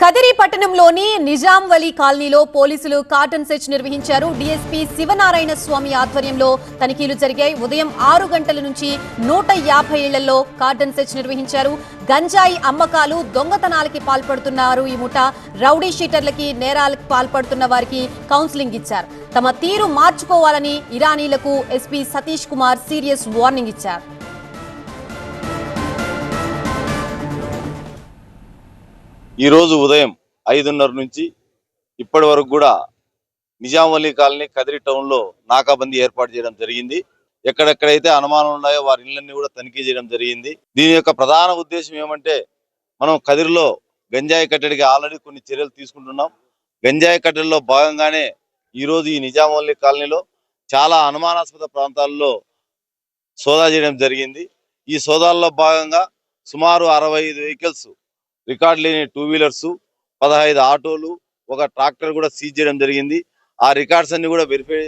కదిరి పట్టణంలోని నిజాం వలి కాలనీలో పోలీసులు కార్డన్ సెర్చ్ నిర్వహించారు. డీఎస్పీ శివనారాయణ స్వామి ఆధ్వర్యంలో తనిఖీలు జరిగాయి. ఉదయం 6 గంటల నుంచి 150 ఇళ్లలో కార్డన్ సెర్చ్ నిర్వహించారు. గంజాయి అమ్మకాలు, దొంగతనాలకి పాల్పడుతున్నారు ఈ ముఠ. రౌడీ షీటర్లకి, నేరాలకు పాల్పడుతున్న వారికి కౌన్సిలింగ్ ఇచ్చారు. తమ తీరు మార్చుకోవాలని ఇరానీలకు SP Satish Kumar serious warning ఇచ్చారు. ఈ రోజు ఉదయం 5:30 నుంచి ఇప్పటి వరకు కూడా నిజాం వలి కాలనీ కదిరి టౌన్ లో నాకాబందీ ఏర్పాటు చేయడం జరిగింది. ఎక్కడెక్కడైతే అనుమానాలు ఉన్నాయో వారి ఇళ్లన్నీ కూడా తనిఖీ చేయడం జరిగింది. దీని యొక్క ప్రధాన ఉద్దేశం ఏమంటే, మనం కదిరిలో గంజాయి కట్టడికి ఆల్రెడీ కొన్ని చర్యలు తీసుకుంటున్నాం. గంజాయి కట్టడిలో భాగంగానే ఈ రోజు ఈ నిజాం వలి కాలనీలో చాలా అనుమానాస్పద ప్రాంతాల్లో సోదా చేయడం జరిగింది. ఈ సోదాల్లో భాగంగా సుమారు 65 వెహికల్స్, రికార్డు లేని 2 వీలర్స్, 15 ఆటోలు, ఒక ట్రాక్టర్ కూడా సీజ్ చేయడం జరిగింది. ఆ రికార్డ్స్ అన్ని కూడా వెరిఫై